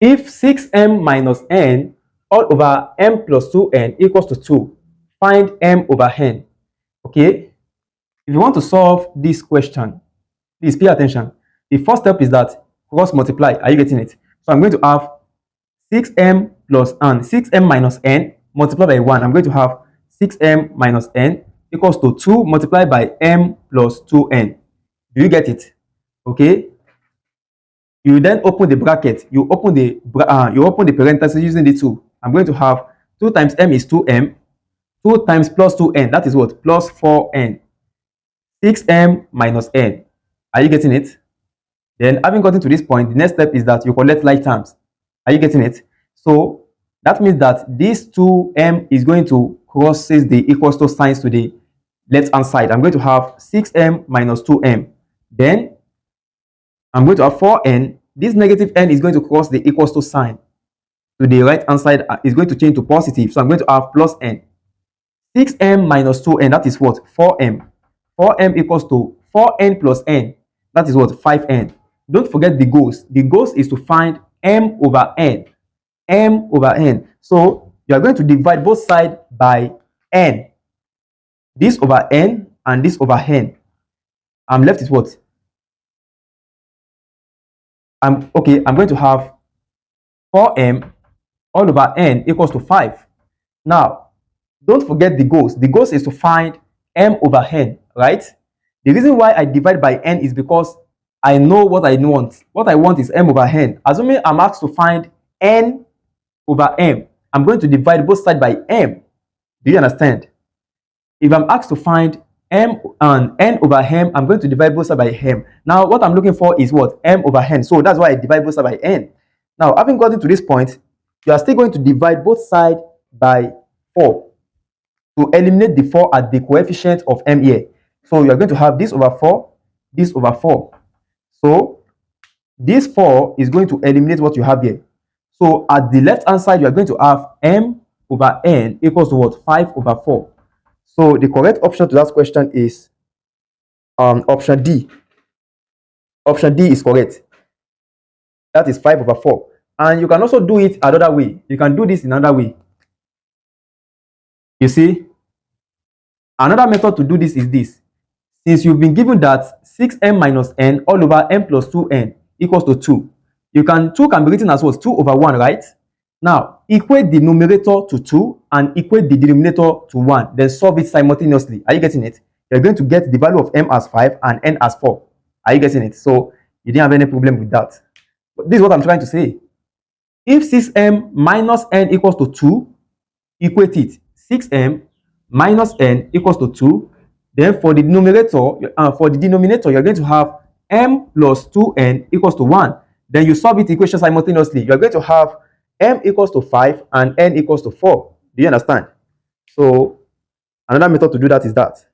If 6m minus n all over m plus 2n equals to 2, find m over n. Okay, if you want to solve this question, please pay attention. The first step is that cross multiply. Are you getting it? So I'm going to have 6m plus 6m minus n multiplied by 1. I'm going to have 6m minus n equals to 2 multiplied by m plus 2n. Do you get it? Okay. You then open the bracket. You open the parentheses using the 2. I'm going to have 2 times m is 2m. 2 times plus 2n. That is what? Plus 4n. 6m minus n. Are you getting it? Then, having gotten to this point, the next step is that you collect like terms. Are you getting it? So that means that this 2m is going to crosses the equals to signs to the left hand side. I'm going to have 6m minus 2m. Then I'm going to have 4n. This negative n is going to cross the equals to sign to the right hand side. Is going to change to positive. So I'm going to have plus n. 6m minus 2n, that is what? 4m. 4m equals to 4n plus n. That is what? 5n. Don't forget the goals. The goals is to find m over n. M over n. So you are going to divide both sides by n. This over n and this over n. I'm left with what? I'm going to have 4m all over n equals to 5. Now, don't forget the goals. The goals is to find m over n, right? The reason why I divide by n is because I know what I want. What I want is m over n. Assuming I'm asked to find n over m, I'm going to divide both sides by m. Do you understand? If I'm asked to find m and n over m, I'm going to divide both sides by m. Now, what I'm looking for is what? M over n. So that's why I divide both sides by n. Now, having gotten to this point, you are still going to divide both sides by 4 to eliminate the 4 at the coefficient of m here. So you are going to have this over 4, this over 4. So this 4 is going to eliminate what you have here. So at the left hand side, you are going to have m over n equals to what? 5 over 4. So the correct option to that question is option D. Option D is correct. That is 5 over 4. And you can also do it another way. You can do this in another way. You see, another method to do this is this. Since you've been given that 6m minus n all over m plus 2n equals to 2, 2 can be written as what? 2 over 1, right? Now, equate the numerator to 2 and equate the denominator to 1. Then solve it simultaneously. Are you getting it? You're going to get the value of m as 5 and n as 4. Are you getting it? So, you didn't have any problem with that. But this is what I'm trying to say. If 6m minus n equals to 2, equate it. 6m minus n equals to 2. Then for the denominator, you're going to have m plus 2n equals to 1. Then you solve it equation simultaneously. You're going to have m equals to 5 and n equals to 4. Do you understand? So another method to do that is that.